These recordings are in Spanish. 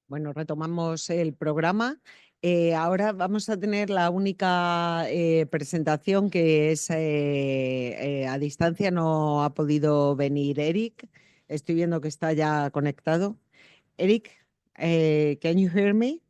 Bueno, retomamos el programa. Ahora vamos a tener la única presentación que es a distancia. No ha podido venir Eric. Estoy viendo que está ya conectado. Eric, can you hear me?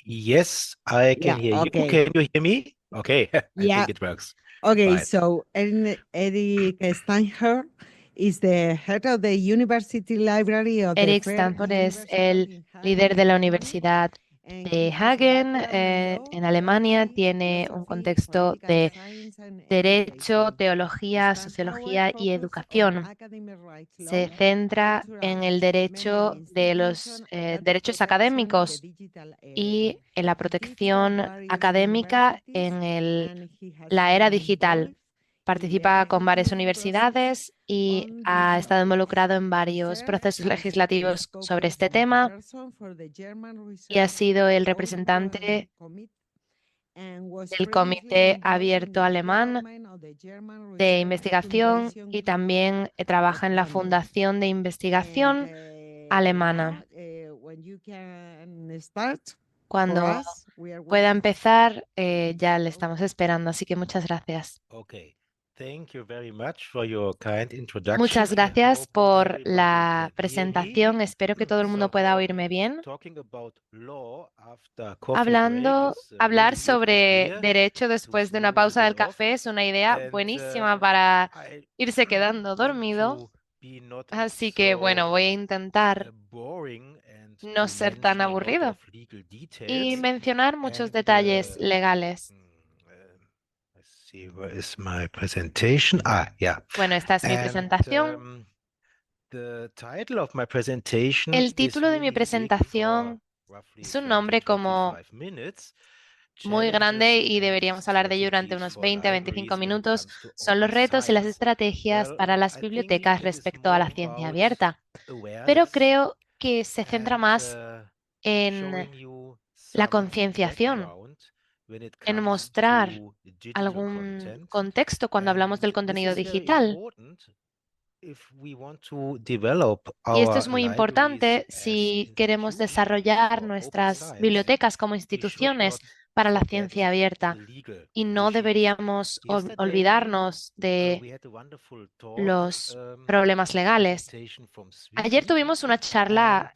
Yes, I can Yeah, hear you. okay. Can you hear me? Okay, I Yeah, think it works. okay. Fine. So Eric Steinherr is the head of the University Library of the Eric Freie Stanford es Universität el in líder Hagen, de la Germany. Universidad And he de has a Hagen background in law, en Alemania. theology, Tiene un philosophy, contexto political de science, and derecho, education. teología, Steinhauer sociología y focus on educación. academic rights Se law, centra en cultural el memory derecho de los institution, and data derechos protection in the académicos digital era. y en la He teaches at protección various académica universities, en and he has la era been digital. involved in the Participa con varias legislative process universidades y on ha this estado topic. involucrado en He varios served procesos as a legislativos sobre este tema spokesperson for the German y ha Research sido el Open representante Committee and was del previously Comité involved in Abierto the Alemán development of the German de Research Investigación Foundation y Group también trabaja en la London. Fundación de And Investigación now, Alemana. when you can start for Cuando us, we are pueda waiting. empezar, ya le estamos esperando, así que muchas gracias. Okay. Thank you very much for your kind introduction. Muchas I gracias hope por everybody la can hear me. presentación. Espero que todo el mundo So, pueda oírme bien. talking about law after coffee break is a Hablar really good sobre idea derecho to después de una snooze a pausa bit del off. café es una idea And buenísima para I irse quedando want dormido. to be not Así que bueno, so voy a intentar boring and no to ser tan mention a lot aburrido of legal y details. mencionar muchos And detalles legales. let's see, where is my presentation? Ah, yeah. Bueno, esta es mi And presentación. the title of my presentation El is título de mi really big for presentación roughly es un 20, nombre como 25 minutes. muy Challenges grande y and deberíamos hablar de ello durante strategies unos for 20 a 25 libraries when it minutos. comes to Son los open retos y las science. estrategias Well, para las I think bibliotecas it is respecto a more la ciencia about abierta, pero awareness creo que se centra and más en showing you la some concienciación, background when it en comes mostrar to digital algún content. contexto cuando hablamos And del this contenido is very digital. important if we want to develop Y esto our es muy libraries importante as si queremos institutions desarrollar for open nuestras science. bibliotecas como We should instituciones not para la forget ciencia the abierta legal y no issues. deberíamos Yesterday, olvidarnos de we had a wonderful talk los problemas legales. presentation from Ayer Sweden, tuvimos una and charla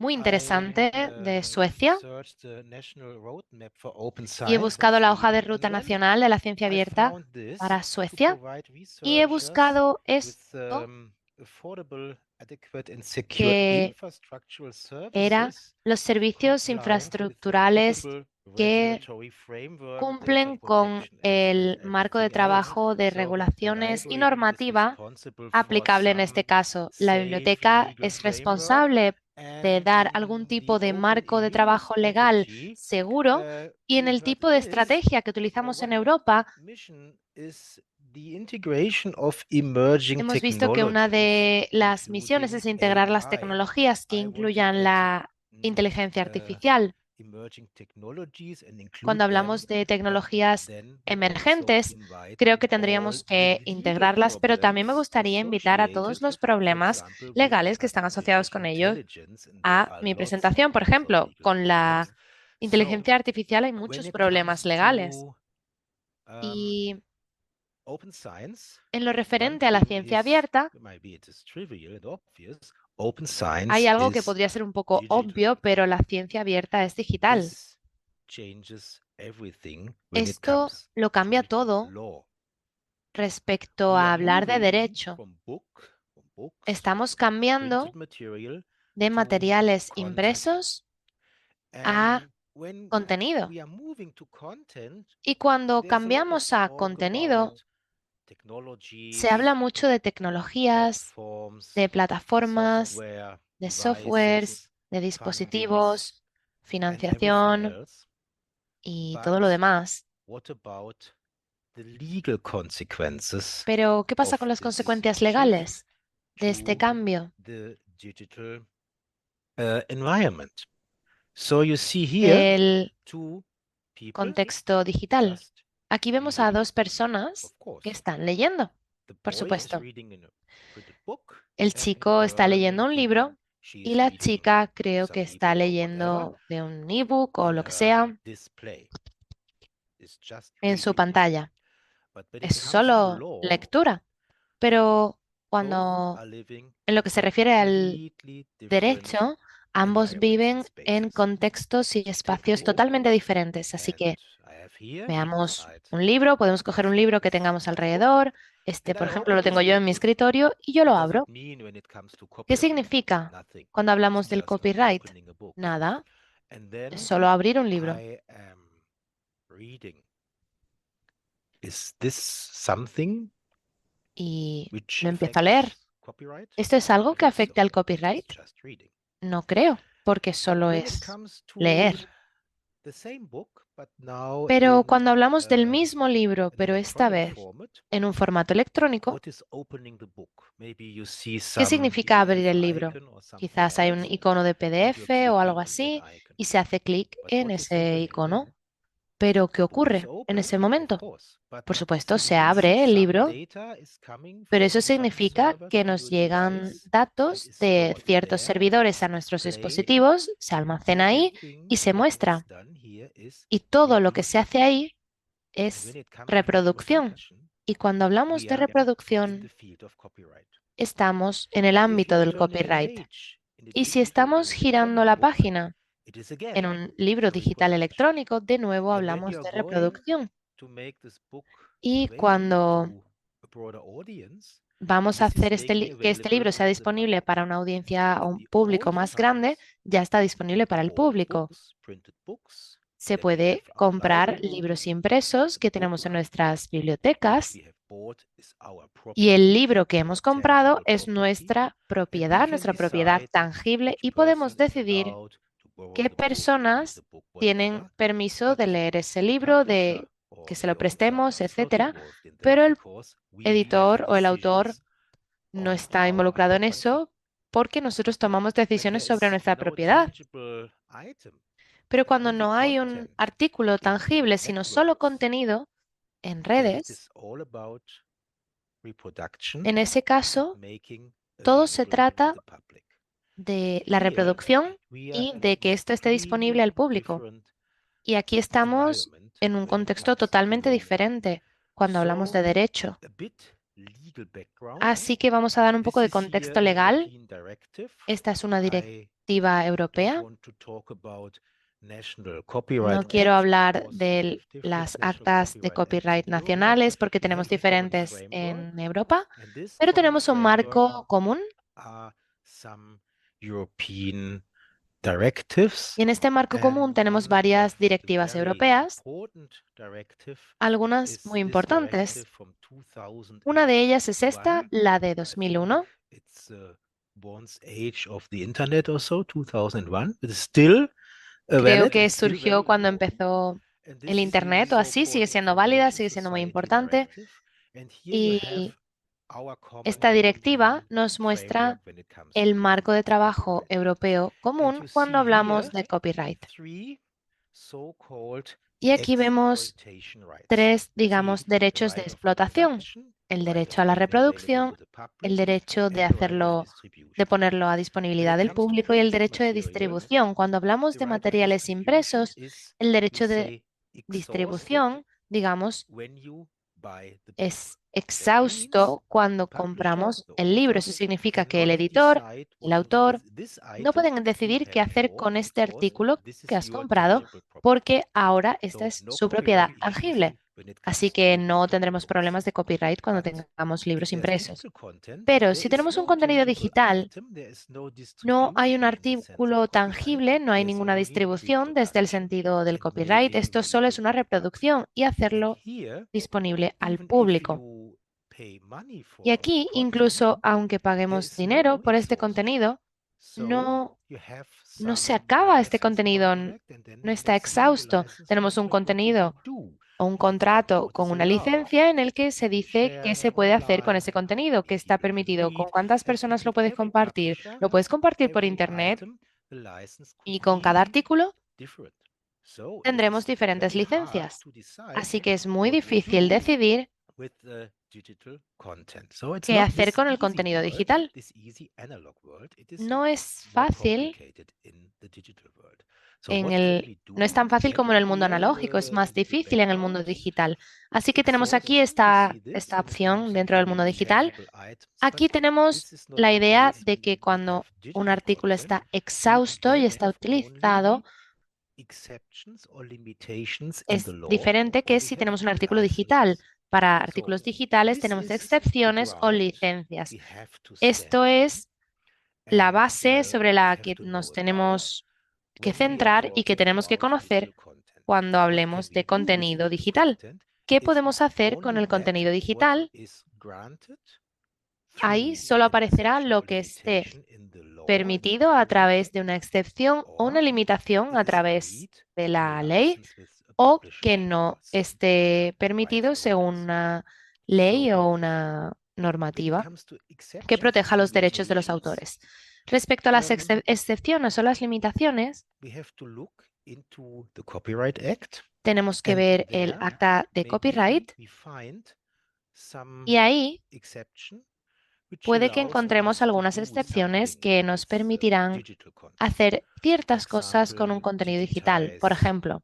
muy I interesante de Suecia searched the national roadmap for open y he science of buscado la hoja de Sweden, and ruta then nacional de la ciencia I abierta found this para to Suecia provide y he researchers buscado with esto affordable, adequate, and secure que infrastructural era services los servicios compliant with the infraestructurales applicable que regulatory framework, data cumplen con protection, and el marco de everything else. trabajo de So the regulaciones y library is normativa responsible for aplicable en este some caso. La safe biblioteca legal es framework, responsable de and dar algún in tipo the de Open marco de EU trabajo legal strategy, seguro y en we el heard tipo de this. estrategia que utilizamos en One Europa. mission is the integration of emerging Hemos visto que una technologies, de las misiones including es integrar las AI. tecnologías que I want to incluyan add la mm, inteligencia uh, artificial. emerging technologies and include Cuando them, hablamos de but tecnologías then also emergentes, invite creo que all tendríamos the que legal integrarlas, pero también me problems gustaría invitar a todos associated, los for problemas example, with legales que están asociados artificial con ellos intelligence, and there a are mi presentación. Por lots of ejemplo, legal con la problems. So inteligencia artificial hay when muchos it problemas comes legales. to Y open science, en lo one referente a la thing ciencia is, abierta, maybe it is trivial and obvious, open hay science algo que is podría ser un poco digital. obvio, pero la ciencia abierta es digital. This changes everything when it Esto comes lo cambia to todo law. respecto We a are hablar de moving derecho. from books, Estamos from cambiando printed material de to materiales content. impresos a And when contenido. we are moving to content, Y cuando there's a lot of cambiamos a talk about contenido, se habla technologies, mucho de tecnologías, platforms, de plataformas, software, de devices, softwares, de fundings, dispositivos, and everything financiación else. y But todo lo demás. what about the legal consequences Pero, ¿qué pasa of con las this consecuencias shift legales de este to cambio the digital environment? So you see here del two people contexto digital? just Aquí vemos a reading, dos personas of que course. están leyendo, The por boy is supuesto. reading in a printed book, El and the chico está girl leyendo un in libro y la chica creo que está leyendo de un ebook o lo que sea en su pantalla. Es solo lectura, pero cuando en lo que se refiere al derecho, ambos viven en contextos y espacios totalmente diferentes. Así que veamos un libro, podemos coger un libro que tengamos alrededor. Este, por ejemplo, lo tengo yo en mi escritorio y yo lo abro. ¿Qué significa cuando hablamos del copyright? Nada, es solo abrir un libro. Y lo empiezo a leer. ¿Esto es algo que afecte al copyright? No creo, porque solo es leer. Pero cuando hablamos del mismo libro, pero esta vez en un formato electrónico, ¿qué significa abrir el libro? Quizás hay un icono de PDF o algo así y se hace clic en ese icono. Pero ¿qué ocurre en ese momento? Por supuesto, se abre el libro, pero eso significa que nos llegan datos de ciertos servidores a nuestros dispositivos, se almacena ahí y se muestra. Y todo lo que se hace ahí es reproducción. Y cuando hablamos de reproducción, estamos en el ámbito del copyright. Y si estamos girando la página en un libro digital electrónico, de nuevo hablamos de reproducción. Y cuando vamos a hacer que este libro sea disponible para una audiencia o un público más grande, ya está disponible para el público. Se puede comprar libros impresos que tenemos en nuestras bibliotecas y el libro que hemos comprado es nuestra propiedad tangible y podemos decidir qué personas tienen permiso de leer ese libro, de que se lo prestemos, etcétera, pero el editor o el autor no está involucrado en eso porque nosotros tomamos decisiones sobre nuestra propiedad. Pero cuando no hay un artículo tangible, sino solo contenido en redes, en ese caso, todo se trata de la reproducción y de que esto esté disponible al público. Y aquí estamos en un contexto totalmente diferente cuando hablamos de derecho. Así que vamos a dar un poco de contexto legal. Esta es una directiva europea. No quiero hablar de las actas de copyright nacionales porque tenemos diferentes en Europa, pero tenemos un marco común. Y en este marco común tenemos varias directivas europeas, algunas muy importantes. Una de ellas es esta, la de 2001. Creo que surgió cuando empezó el Internet o así, sigue siendo válida, sigue siendo muy importante. Y esta directiva nos muestra el marco de trabajo europeo común cuando hablamos de copyright. Y aquí vemos tres, digamos, derechos de explotación. El derecho a la reproducción, el derecho de hacerlo, de ponerlo a disponibilidad del público y el derecho de distribución. Cuando hablamos de materiales impresos, el derecho de distribución, digamos, es exhausto cuando compramos el libro. Eso significa que el editor, el autor, no pueden decidir qué hacer con este artículo que has comprado porque ahora esta es su propiedad tangible. Así que no tendremos problemas de copyright cuando tengamos libros impresos. Pero si tenemos un contenido digital, no hay un artículo tangible, no hay ninguna distribución desde el sentido del copyright. Esto solo es una reproducción y hacerlo disponible al público. Y aquí, incluso aunque paguemos dinero por este contenido, no se acaba este contenido, no está exhausto. Tenemos un contenido o un contrato con una licencia en el que se dice qué se puede hacer con ese contenido, qué está permitido, con cuántas personas lo puedes compartir. Lo puedes compartir por internet y con cada artículo tendremos diferentes licencias. Así que es muy difícil decidir ¿Qué hacer con el contenido digital? No es fácil no es tan fácil como en el mundo analógico, es más difícil en el mundo digital. Así que tenemos aquí esta opción dentro del mundo digital. Aquí tenemos la idea de que cuando un artículo está exhausto y está utilizado, es diferente que si tenemos un artículo digital. Para artículos digitales tenemos excepciones o licencias. Esto es la base sobre la que nos tenemos que centrar y que tenemos que conocer cuando hablemos de contenido digital. ¿Qué podemos hacer con el contenido digital? Ahí solo aparecerá lo que esté permitido a través de una excepción o una limitación a través de la ley o que no esté permitido según una ley o una normativa que proteja los derechos de los autores. Respecto a las excepciones o las limitaciones, tenemos que ver el acta de copyright y ahí puede que encontremos algunas excepciones que nos permitirán hacer ciertas cosas con un contenido digital. Por ejemplo,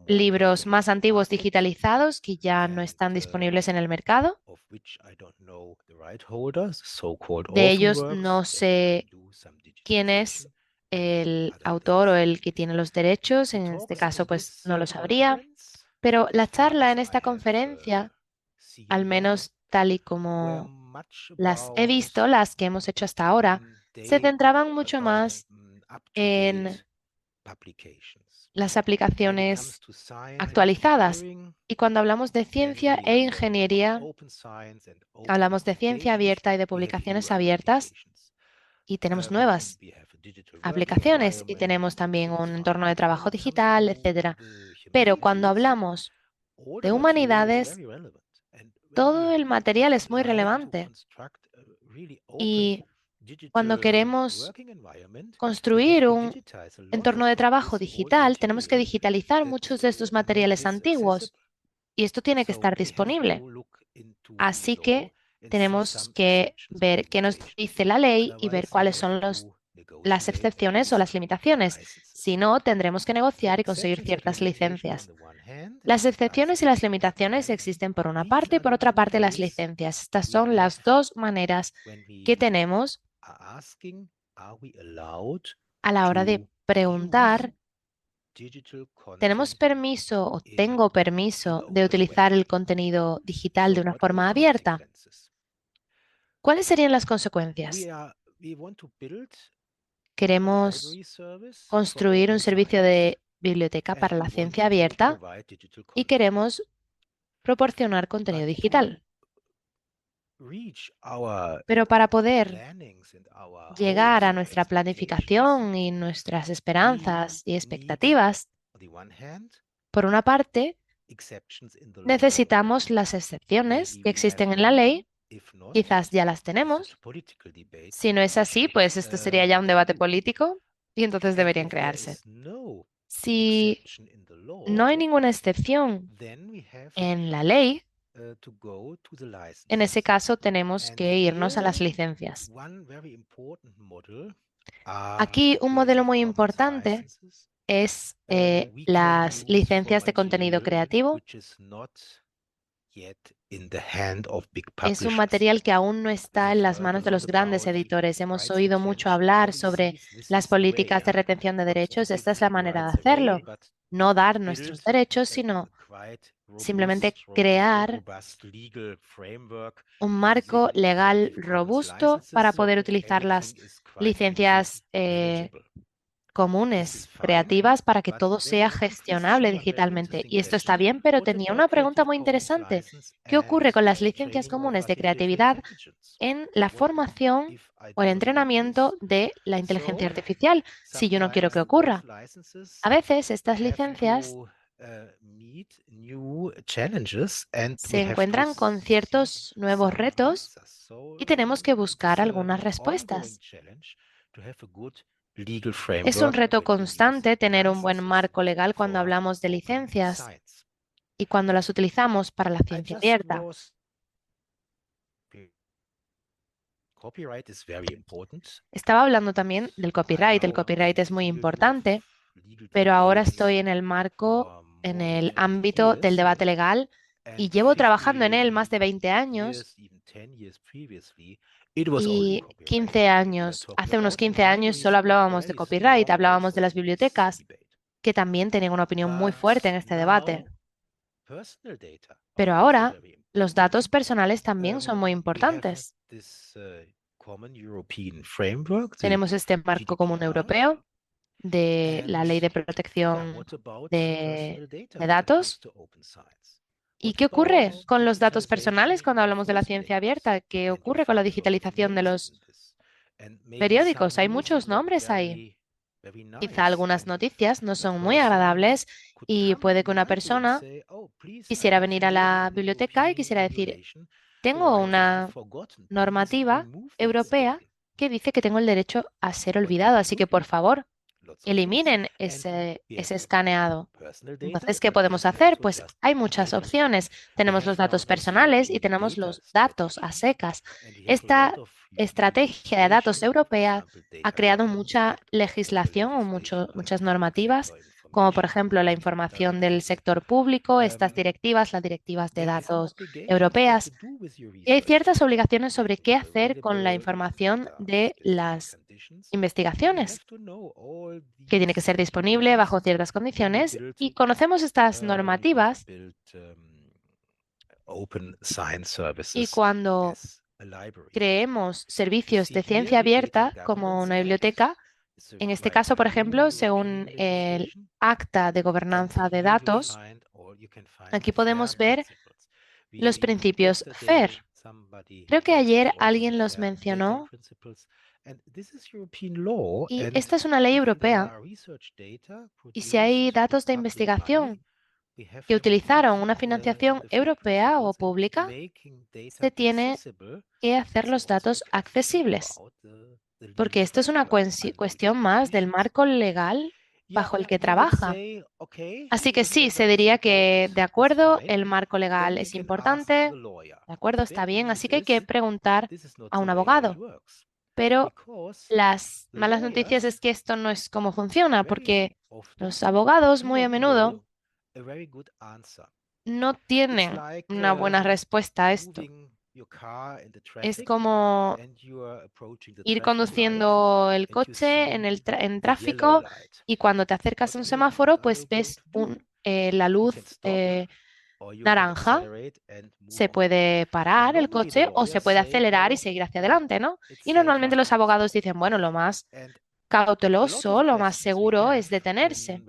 libros más antiguos digitalizados que ya no están disponibles en el mercado. De ellos no sé quién es el autor o el que tiene los derechos. En este caso, pues no lo sabría. Pero la charla en esta conferencia, al menos tal y como las he visto, las que hemos hecho hasta ahora, se centraban mucho más en las aplicaciones actualizadas. Y cuando hablamos de ciencia e ingeniería, hablamos de ciencia abierta y de publicaciones abiertas y tenemos nuevas aplicaciones y tenemos también un entorno de trabajo digital, etcétera. Pero cuando hablamos de humanidades, todo el material es muy relevante y cuando queremos construir un entorno de trabajo digital, tenemos que digitalizar muchos de estos materiales antiguos y esto tiene que estar disponible. Así que tenemos que ver qué nos dice la ley y ver cuáles son las excepciones o las limitaciones. Si no, tendremos que negociar y conseguir ciertas licencias. Las excepciones y las limitaciones existen por una parte y por otra parte las licencias. Estas son las dos maneras que tenemos a la hora de preguntar, ¿tenemos permiso o tengo permiso de utilizar el contenido digital de una forma abierta? ¿Cuáles serían las consecuencias? Queremos construir un servicio de biblioteca para la ciencia abierta y queremos proporcionar contenido digital. Pero para poder llegar a nuestra planificación y nuestras esperanzas y expectativas, por una parte, necesitamos las excepciones que existen en la ley. Quizás ya las tenemos. Si no es así, pues esto sería ya un debate político y entonces deberían crearse. Si no hay ninguna excepción en la ley, en ese caso tenemos que irnos a las licencias. Aquí un modelo muy importante es las licencias de contenido creativo. Es un material que aún no está en las manos de los grandes editores. Hemos oído mucho hablar sobre las políticas de retención de derechos. Esta es la manera de hacerlo. No dar nuestros derechos, sino simplemente crear un marco legal robusto para poder utilizar las licencias comunes, creativas, para que todo sea gestionable digitalmente. Y esto está bien, pero tenía una pregunta muy interesante. ¿Qué ocurre con las licencias comunes de creatividad en la formación o el entrenamiento de la inteligencia artificial si yo no quiero que ocurra? A veces estas licencias se encuentran con ciertos nuevos retos y tenemos que buscar algunas respuestas. Es un reto constante tener un buen marco legal cuando hablamos de licencias. Y cuando las utilizamos para la ciencia abierta, estaba hablando también del copyright. El copyright es muy importante, pero ahora estoy en el marco, en el ámbito del debate legal y llevo trabajando en él más de 20 años y 15 años. Hace unos 15 años solo hablábamos de copyright, hablábamos de las bibliotecas, que también tenían una opinión muy fuerte en este debate. Pero ahora los datos personales también son muy importantes. Tenemos este marco común europeo de la Ley de Protección de Datos. ¿Y qué ocurre con los datos personales cuando hablamos de la ciencia abierta? ¿Qué ocurre con la digitalización de los periódicos? Hay muchos nombres ahí. Quizá algunas noticias no son muy agradables y puede que una persona quisiera venir a la biblioteca y quisiera decir, tengo una normativa europea que dice que tengo el derecho a ser olvidado, así que por favor, eliminen ese escaneado. Entonces, ¿qué podemos hacer? Pues hay muchas opciones. Tenemos los datos personales y tenemos los datos a secas. Esta estrategia de datos europea ha creado mucha legislación o muchas normativas, como por ejemplo la información del sector público, estas directivas, las directivas de datos europeas. Y hay ciertas obligaciones sobre qué hacer con la información de las investigaciones, que tiene que ser disponible bajo ciertas condiciones. Y conocemos estas normativas y cuando creemos servicios de ciencia abierta como una biblioteca, en este caso, por ejemplo, según el Acta de Gobernanza de Datos, aquí podemos ver los principios FAIR. Creo que ayer alguien los mencionó. Y esta es una ley europea. Y si hay datos de investigación que utilizaron una financiación europea o pública, se tiene que hacer los datos accesibles, porque esto es una cuestión más del marco legal bajo el que trabaja. Así que sí, se diría que de acuerdo, el marco legal es importante, de acuerdo, está bien, así que hay que preguntar a un abogado. Pero las malas noticias es que esto no es como funciona, porque los abogados muy a menudo no tienen una buena respuesta a esto. Es como ir conduciendo el coche en tráfico y cuando te acercas a un semáforo, pues ves la luz naranja. Se puede parar el coche o se puede acelerar y seguir hacia adelante, ¿no? Y normalmente los abogados dicen, bueno, lo más cauteloso, lo más seguro es detenerse.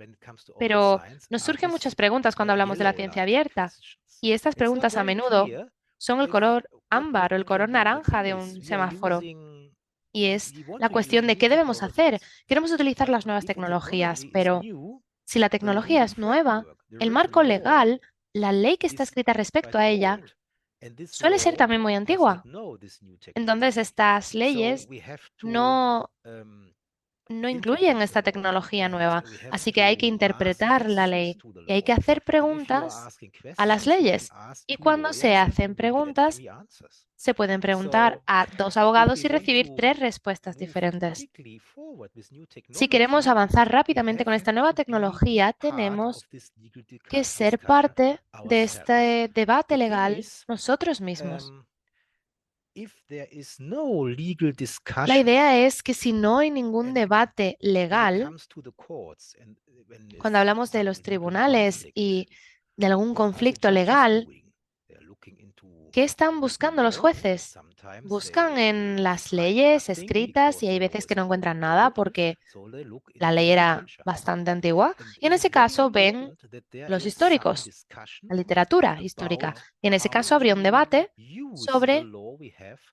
Pero nos surgen muchas preguntas cuando hablamos de la ciencia abierta y estas preguntas a menudo son el color ámbar o el color naranja de un semáforo. Y es la cuestión de qué debemos hacer. Queremos utilizar las nuevas tecnologías, pero si la tecnología es nueva, el marco legal, la ley que está escrita respecto a ella, suele ser también muy antigua. Entonces, estas leyes no incluyen esta tecnología nueva, así que hay que interpretar la ley y hay que hacer preguntas a las leyes. Y cuando se hacen preguntas, se pueden preguntar a dos abogados y recibir tres respuestas diferentes. Si queremos avanzar rápidamente con esta nueva tecnología, tenemos que ser parte de este debate legal nosotros mismos. La idea es que si no hay ningún debate legal, cuando hablamos de los tribunales y de algún conflicto legal, ¿qué están buscando los jueces? Buscan en las leyes escritas y hay veces que no encuentran nada porque la ley era bastante antigua. Y en ese caso ven los históricos, la literatura histórica. Y en ese caso habría un debate sobre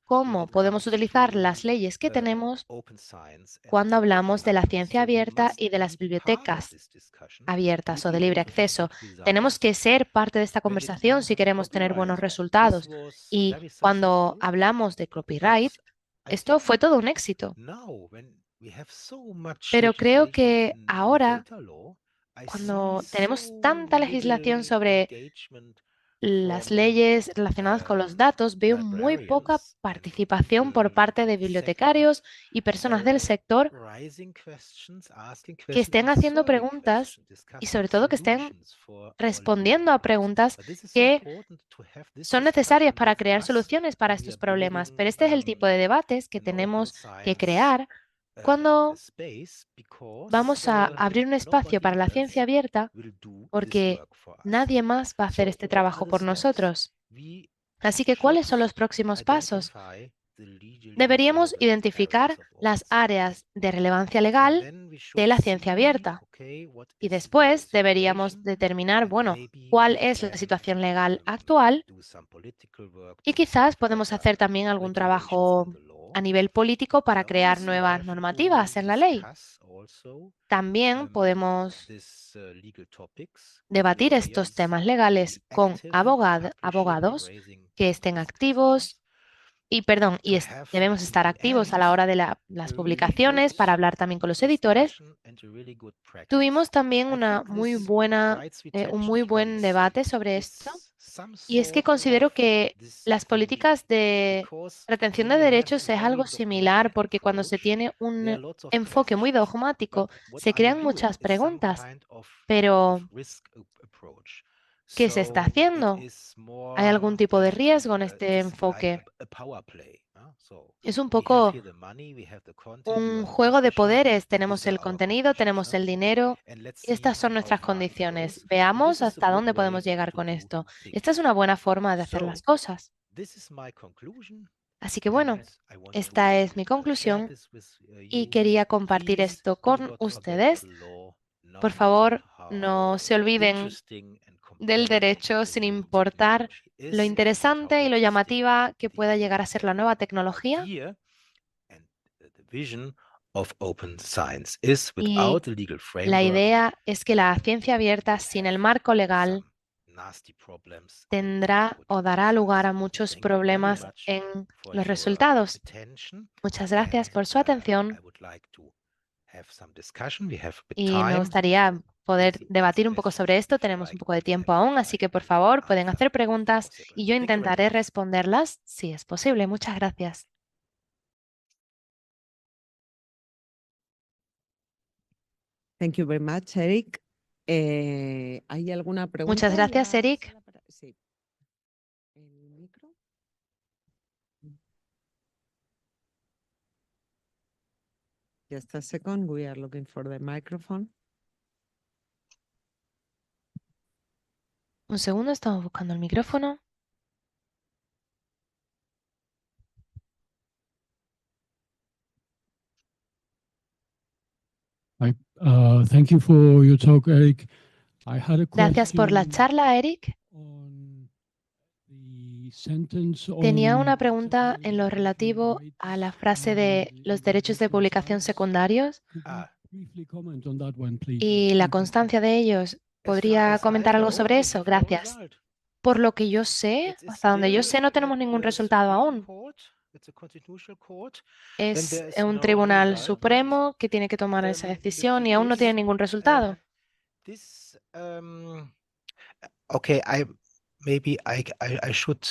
cómo podemos utilizar las leyes que tenemos cuando hablamos de la ciencia abierta y de las bibliotecas abiertas o de libre acceso. Tenemos que ser parte de esta conversación si queremos tener buenos resultados. Y cuando hablamos de copyright, esto fue todo un éxito. Pero creo que ahora Cuando tenemos tanta legislación sobre las leyes relacionadas con los datos, veo muy poca participación por parte de bibliotecarios y personas del sector que estén haciendo preguntas y sobre todo que estén respondiendo a preguntas que son necesarias para crear soluciones para estos problemas. Pero este es el tipo de debates que tenemos que crear cuando vamos a abrir un espacio para la ciencia abierta, porque nadie más va a hacer este trabajo por nosotros. Así que, ¿cuáles son los próximos pasos? Deberíamos identificar las áreas de relevancia legal de la ciencia abierta. Y después deberíamos determinar, bueno, cuál es la situación legal actual y quizás podemos hacer también algún trabajo a nivel político para crear nuevas normativas en la ley. También podemos debatir estos temas legales con abogados que estén activos y debemos estar activos a la hora de las publicaciones para hablar también con los editores. Tuvimos también un muy buen debate sobre esto, y es que considero que las políticas de retención de derechos es algo similar, porque cuando se tiene un enfoque muy dogmático, se crean muchas preguntas, pero ¿qué se está haciendo? ¿Hay algún tipo de riesgo en este enfoque? Es un poco un juego de poderes. Tenemos el contenido, tenemos el dinero y estas son nuestras condiciones. Veamos hasta dónde podemos llegar con esto. Esta es una buena forma de hacer las cosas. Así que bueno, esta es mi conclusión y quería compartir esto con ustedes. Por favor, no se olviden del derecho sin importar lo interesante y lo llamativa que pueda llegar a ser la nueva tecnología. Y la idea es que la ciencia abierta sin el marco legal tendrá o dará lugar a muchos problemas en los resultados. Muchas gracias por su atención y me gustaría poder debatir un poco sobre esto. Tenemos un poco de tiempo aún, así que por favor pueden hacer preguntas y yo intentaré responderlas si es posible. Muchas gracias. Thank you very much, Eric. ¿Hay alguna pregunta? Muchas gracias, Eric. Sí. ¿El micro? Just a second, we are looking for the microphone. Un segundo, estamos buscando el micrófono. Thank you for your talk, Eric. I had a Gracias por la question charla, Eric. on the sentence Tenía on una pregunta en secondary lo publishing relativo a rights la frase de and los derechos de advancing publicación science. secundarios Could you briefly comment on that one, please? y la Thank you. constancia de ellos. ¿Podría comentar algo sobre eso? Gracias. Por lo que yo sé, hasta donde yo sé, no tenemos ningún resultado aún. Es un tribunal supremo que tiene que tomar esa decisión y aún no tiene ningún resultado. Okay, maybe I should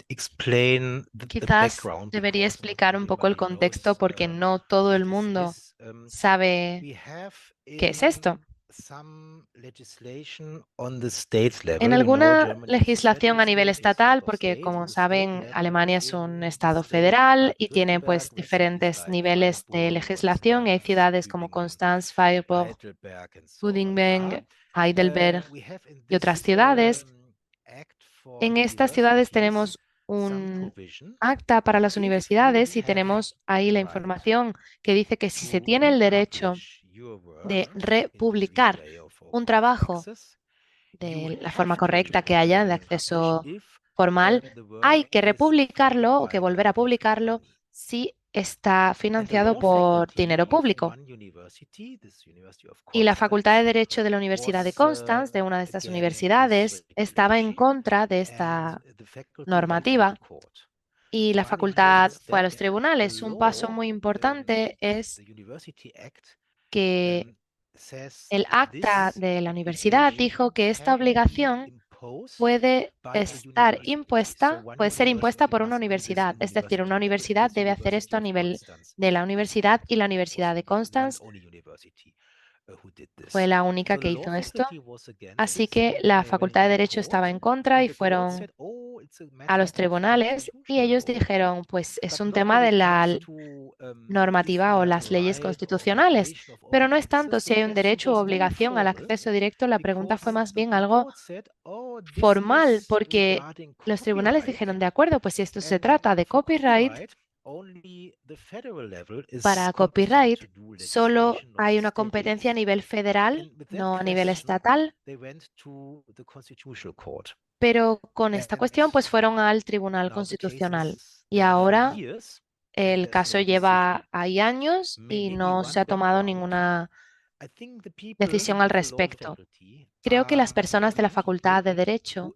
explain the Quizás background debería because not explicar un poco el everybody contexto knows porque no todo el what this mundo is. sabe We have qué es esto. some legislation on the state level. En You know, alguna Germany is a legislación federal a nivel state, is estatal, head of porque state, como and the state saben, level Alemania es un in estado state federal y tiene Baden-Württemberg pues recently diferentes like niveles de Freiburg, legislación y hay Konstanz, ciudades como Tübingen, Constanz, Freiburg, Heidelberg, and so on. Budingen, Heidelberg We have in y otras this ciudades. act for En estas ciudades tenemos un acta para las universidades y tenemos ahí la información que dice que si se tiene el derecho de republicar un trabajo de la forma correcta que haya de acceso formal, hay que republicarlo o que volver a publicarlo si está financiado por dinero público. Y la Facultad de Derecho de la Universidad de Constance, de una de estas universidades, estaba en contra de esta normativa y la facultad fue a los tribunales. Un paso muy importante es que El acta de la universidad dijo que esta obligación puede ser impuesta por una universidad. Es decir, una universidad debe hacer esto a nivel de la universidad, y la Universidad de Constance fue la única que hizo esto. Así que la Facultad de Derecho estaba en contra y fueron a los tribunales, y ellos dijeron, pues es un tema de la normativa o las leyes constitucionales, pero no es tanto si hay un derecho u obligación al acceso directo. La pregunta fue más bien algo formal, porque los tribunales dijeron, de acuerdo, pues si esto se trata de copyright, para copyright solo hay una competencia a nivel federal, no a nivel estatal. Pero con esta cuestión pues fueron al Tribunal Constitucional, y ahora el caso lleva ahí años y no se ha tomado ninguna decisión al respecto. Creo que las personas de la Facultad de Derecho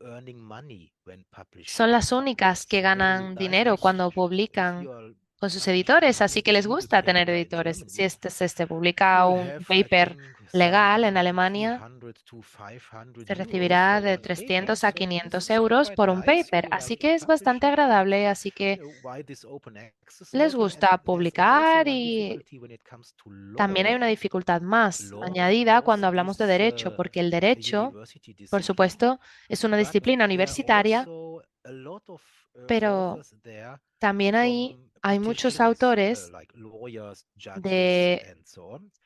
son las únicas que ganan dinero cuando publican con sus editores, así que les gusta tener editores. Si se publica un paper legal en Alemania, se recibirá de 300 a 500 euros por un paper, así que es bastante agradable, así que les gusta publicar. Y también hay una dificultad más añadida cuando hablamos de derecho, porque el derecho, por supuesto, es una disciplina universitaria, pero también hay muchos autores de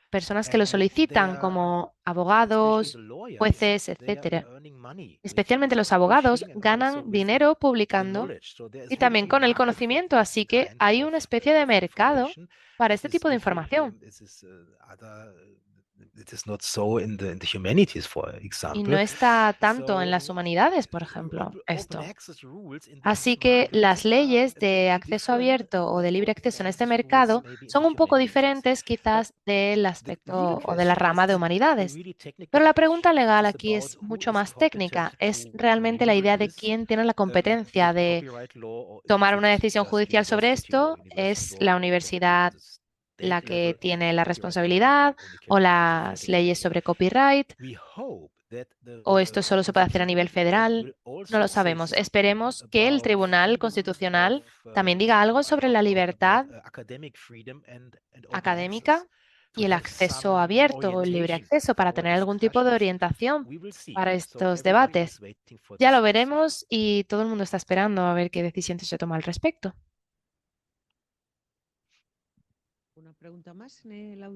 personas que lo solicitan, como abogados, jueces, etcétera. Especialmente los abogados ganan dinero publicando y también con el conocimiento, así que hay una especie de mercado para este tipo de información. Y no está tanto en las humanidades, por ejemplo, esto. Así que las leyes de acceso abierto o de libre acceso en este mercado son un poco diferentes quizás del aspecto o de la rama de humanidades. Pero la pregunta legal aquí es mucho más técnica. Es realmente la idea de quién tiene la competencia de tomar una decisión judicial sobre esto. ¿Es la universidad la que tiene la responsabilidad, o las leyes sobre copyright, o esto solo se puede hacer a nivel federal? No lo sabemos. Esperemos que el Tribunal Constitucional también diga algo sobre la libertad académica y el acceso abierto o el libre acceso, para tener algún tipo de orientación para estos debates. Ya lo veremos, y todo el mundo está esperando a ver qué decisión se toma al respecto. Una pregunta más en el auditorio.